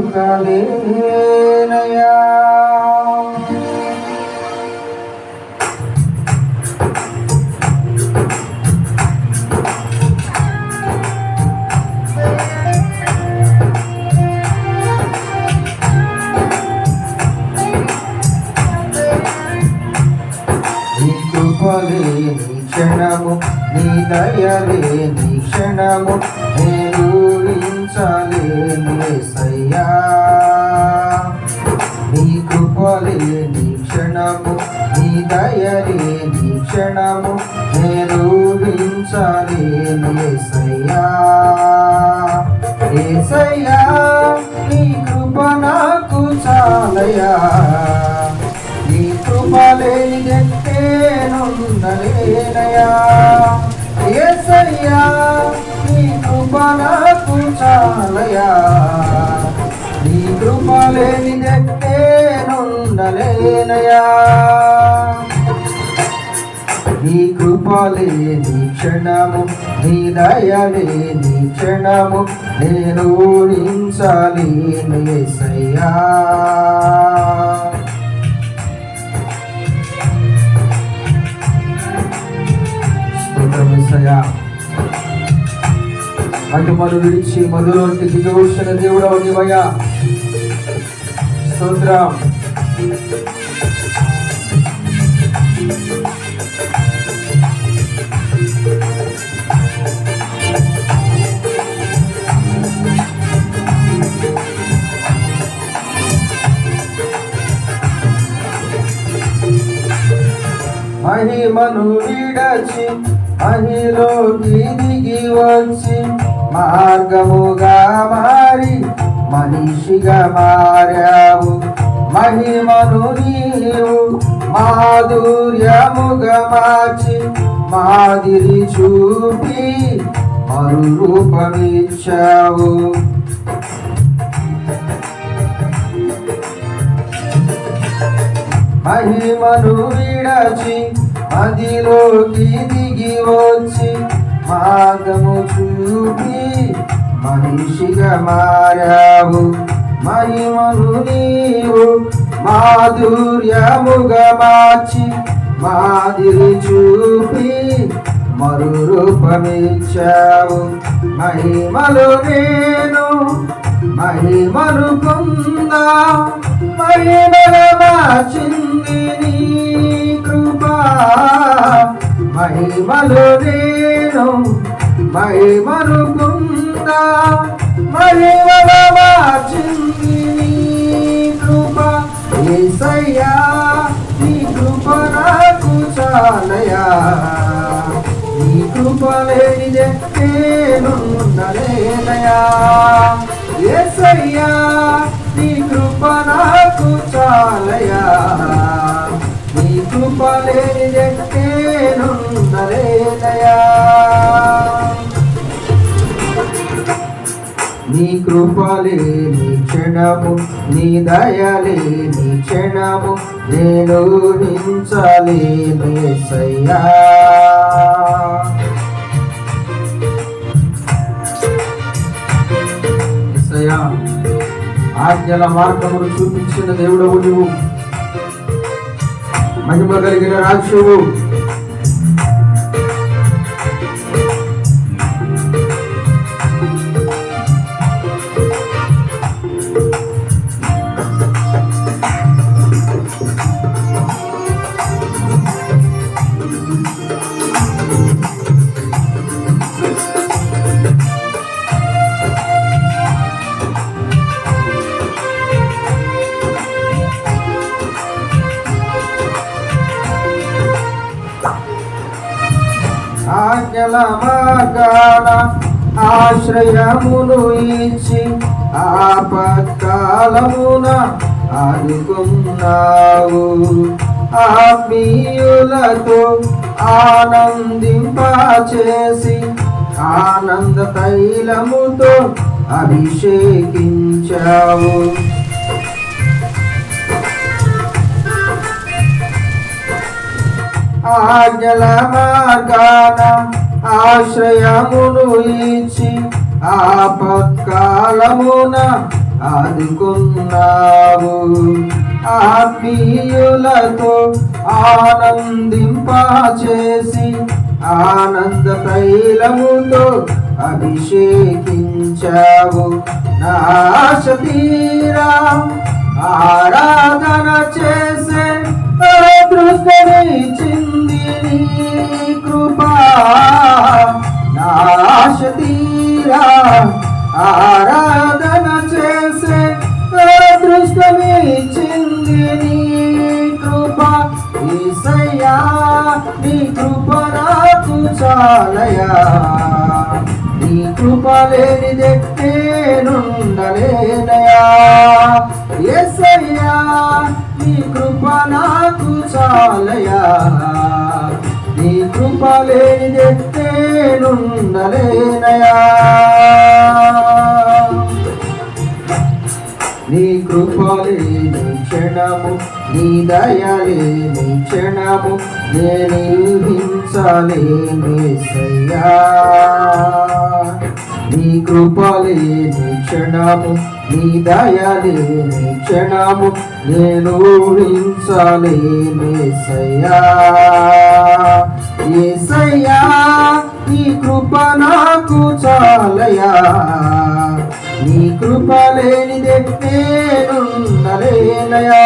బ్రతుకలేనయా. నీ కృపలేని క్షణము, నీ దయలేని క్షణము నేను ఊహించలేను యేసయ్యా. నీ కృపలేని క్షణము, నీ దయలేని క్షణము నేను ఊహించలేను యేసయ్యా. యేసయ్యా నీ కృప నాకు చాలయా. నీ కృప లేనిదెంటేనుండలేనయా. యేసయ్యా నీ కృప నాకు చాలయా. నీ కృప లేనిదెంటేనుండలేనయా. నీ కృప లేని క్షణము, నీ దయ లేని క్షణము నేను ఊహించలేను యేసయ్యా. మహిమను విడిచి మధులోకి దిగవచ్చిన దేవుడవు నీవయ్యా. స్తోత్రం. మహిమను విడచి మహిలోకి దిగి వచ్చి మార్గముగా మారి మనిషిగా మారావు. మహిమను నీవు మాధుర్యముగా మార్చి మాదిరి చూపి మరురూపమిచ్చావు. మహిమను విడచి మదిలోకి దిగి వచ్చి మార్గము చూపి మనిషిగా మారావు. మహిమను నీవు మాధుర్యముగా మార్చి మాదిరి చూపి మరురూపమిచ్చావు. మహిమలో నేను మహిమను పొందా, మహిమను మార్చింది నీ కృపా. మహిమలో నేను మహిమను పొందా, మహిమను మార్చింది నీ కృపా. యేసయ్యా నీ కృప నాకు చాలయా. నీ కృప లేనిదెంటేనుండలేనయా. యేసయ్యా నీ కృప నాకు చాలయా. నీ కృప లేనిదెంటేనుండలేనయా. నీ కృప లేని క్షణము, నీ దయ లేని క్షణము నేను ఊహించలేను యేసయ్యా. యేసయ్యా ఆజ్ఞల మార్గమును చూపించిన దేవుడవు నువ్వు. మహిమ కలిగిన రాజువు. ఆజ్ఞల మార్గాన ఆశ్రయమును ఇచ్చి ఆపత్కాలమున ఆదుకున్నావు. ఆత్మీయులతో ఆనందింపచేసి ఆనంద తైలముతో అభిషేకించావు. ఆజ్ఞల మార్గాన ఆశ్రయమును ఇచ్చి ఆపత్కాలమున ఆదుకున్నావు. ఆత్మీయులతో ఆనందింపచేసి ఆనంద తైలముతో అభిషేకించావు. నా ఆశ తీరా ఆరాధన చేసే అదృష్టమిచ్చింది నీ కృపా. నా ఆశ తీరా ఆరాధన చేసే అదృష్టమిచ్చింది నీ కృప. యేసయ్యా నీ కృప నాకు చాలయా. నీ కృప లేనిదే నేనుండలేనయా. యేసయ్యా నీ కృప నాకు చాలయా. నీ కృప లేనిదే నేనుండలేనయా. నీ కృప లేని క్షణము, నీ దయ లేని క్షణము నేను హింసలేసయ్యా. నీ కృప లేని క్షణము, నీ దయ లేని క్షణము నేను హింసలేసయ్యా. యేసయ్యా నీ కృప నాకు చాలయా. నీ కృప లేనిదే నేనుండలేనయా.